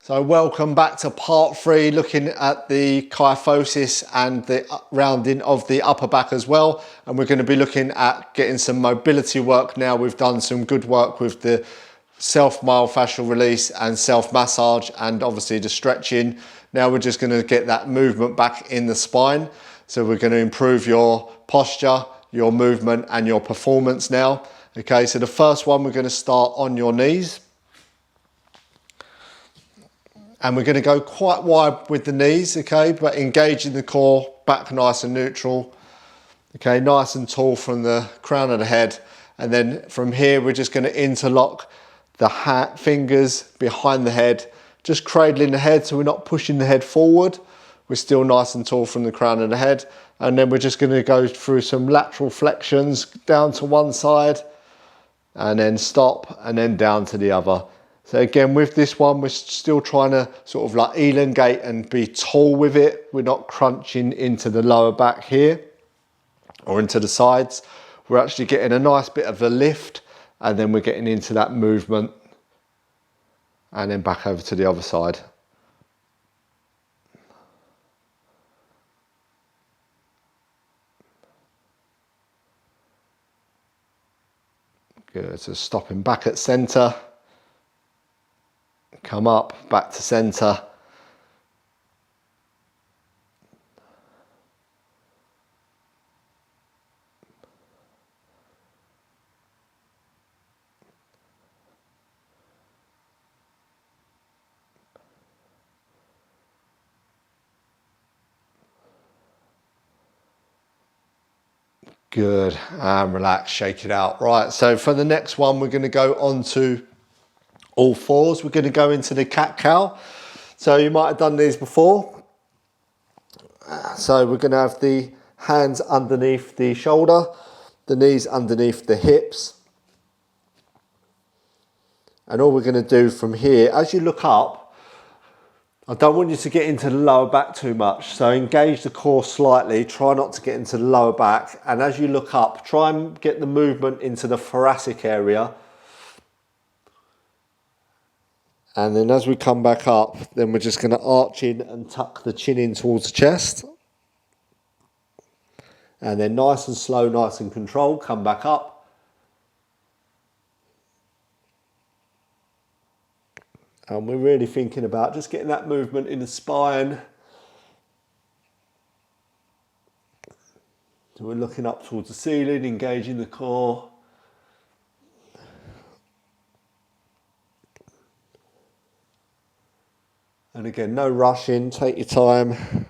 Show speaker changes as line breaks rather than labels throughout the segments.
So welcome back to part 3, looking at the kyphosis and the rounding of the upper back as well. And we're going to be looking at getting some mobility work now. We've done some good work with the self myofascial release and self massage and obviously the stretching. Now we're just going to get that movement back in the spine. So we're going to improve your posture, your movement and your performance now. Okay, so the first one, we're going to start on your knees. And we're going to go quite wide with the knees, okay, but engaging the core, back nice and neutral, okay, nice and tall from the crown of the head. And then from here, we're just going to interlock the fingers behind the head, just cradling the head so we're not pushing the head forward. We're still nice and tall from the crown of the head. And then we're just going to go through some lateral flexions down to one side and then stop and then down to the other. So again, with this one, we're still trying to sort of like elongate and be tall with it. We're not crunching into the lower back here or into the sides. We're actually getting a nice bit of a lift and then we're getting into that movement and then back over to the other side. Good, so stopping back at center. Come up, back to center. Good, and relax, shake it out. Right, so for the next one, we're going to go on to all fours. We're going to go into the cat-cow. So you might have done these before. So we're going to have the hands underneath the shoulder, the knees underneath the hips. And all we're going to do from here, as you look up, I don't want you to get into the lower back too much. So engage the core slightly, try not to get into the lower back. And as you look up, try and get the movement into the thoracic area. And then as we come back up, then we're just going to arch in and tuck the chin in towards the chest. And then nice and slow, nice and controlled, come back up. And we're really thinking about just getting that movement in the spine. So we're looking up towards the ceiling, engaging the core. And again, no rushing, take your time.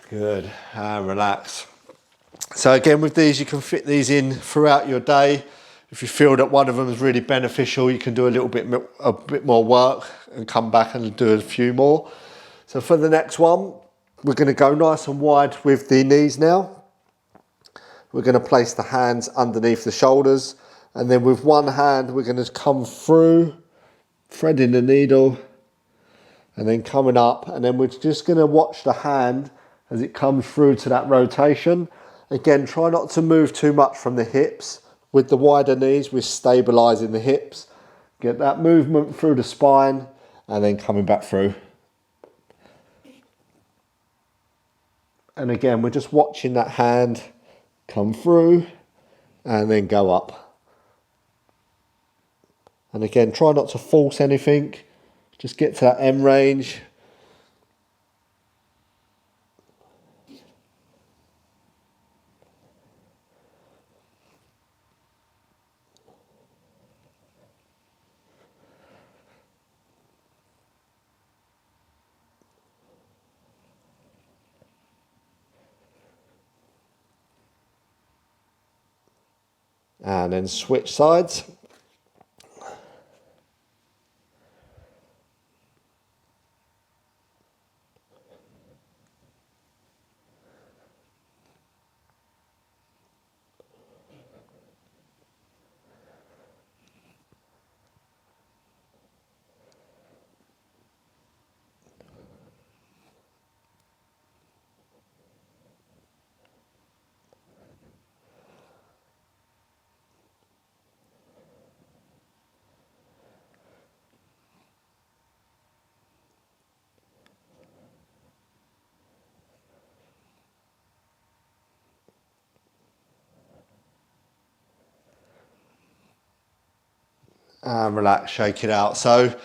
Good, and relax. So again, with these, you can fit these in throughout your day. If you feel that one of them is really beneficial, you can do a bit more work and come back and do a few more. So for the next one, we're going to go nice and wide with the knees now. We're going to place the hands underneath the shoulders. And then with one hand, we're going to come through, threading the needle, and then coming up. And then we're just going to watch the hand as it comes through to that rotation. Again, try not to move too much from the hips. With the wider knees, we're stabilizing the hips. Get that movement through the spine and then coming back through. And again, we're just watching that hand come through and then go up. And again, try not to force anything. Just get to that M range. And then switch sides. And relax, shake it out. So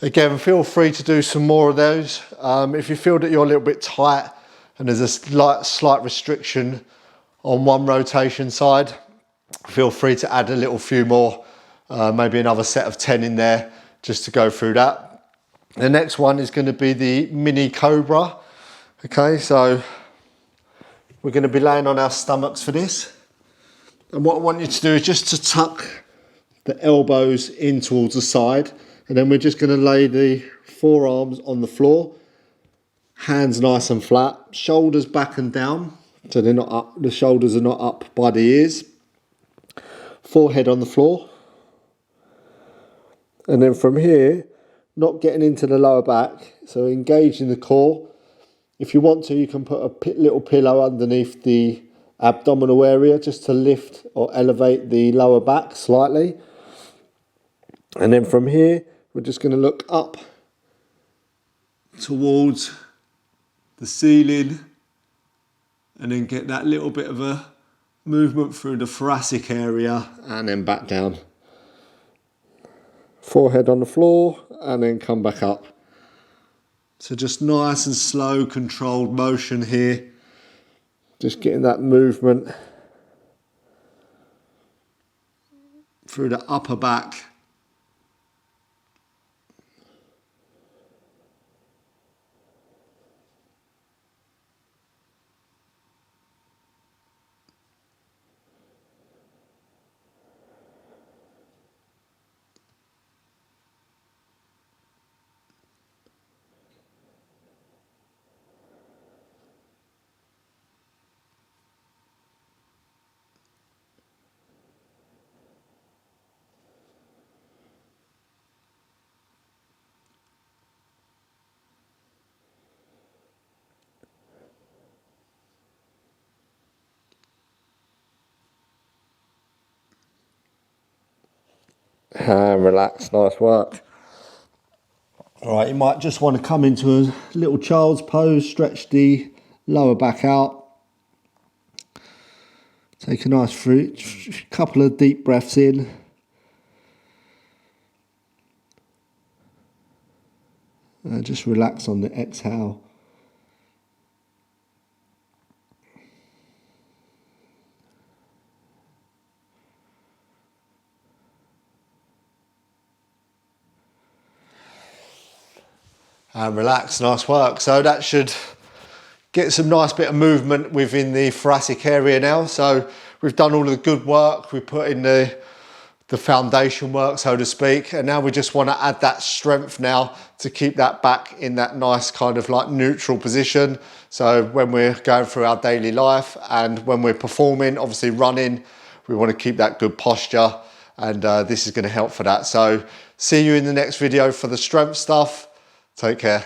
again, feel free to do some more of those. If you feel that you're a little bit tight and there's a slight restriction on one rotation side, feel free to add a little few more, maybe another set of 10 in there just to go through that. The next one is going to be the mini cobra. Okay, so we're going to be laying on our stomachs for this. And what I want you to do is just to tuck the elbows in towards the side, and then we're just going to lay the forearms on the floor, hands nice and flat, shoulders back and down, so they're not up, the shoulders are not up by the ears, forehead on the floor, and then from here, not getting into the lower back, so engaging the core. If you want to, you can put a little pillow underneath the abdominal area just to lift or elevate the lower back slightly. And then from here, we're just going to look up towards the ceiling and then get that little bit of a movement through the thoracic area and then back down. Forehead on the floor and then come back up. So just nice and slow, controlled motion here. Just getting that movement through the upper back. And relax, nice work. All right, you might just want to come into a little child's pose, stretch the lower back out. Take a nice couple of deep breaths in. And just relax on the exhale. And relax, nice work. So that should get some nice bit of movement within the thoracic area now. So we've done all of the good work, we put in the foundation work, so to speak, and now we just want to add that strength now to keep that back in that nice kind of like neutral position. So when we're going through our daily life and when we're performing, obviously running, we want to keep that good posture, and this is going to help for that. So see you in the next video for the strength stuff. Take care.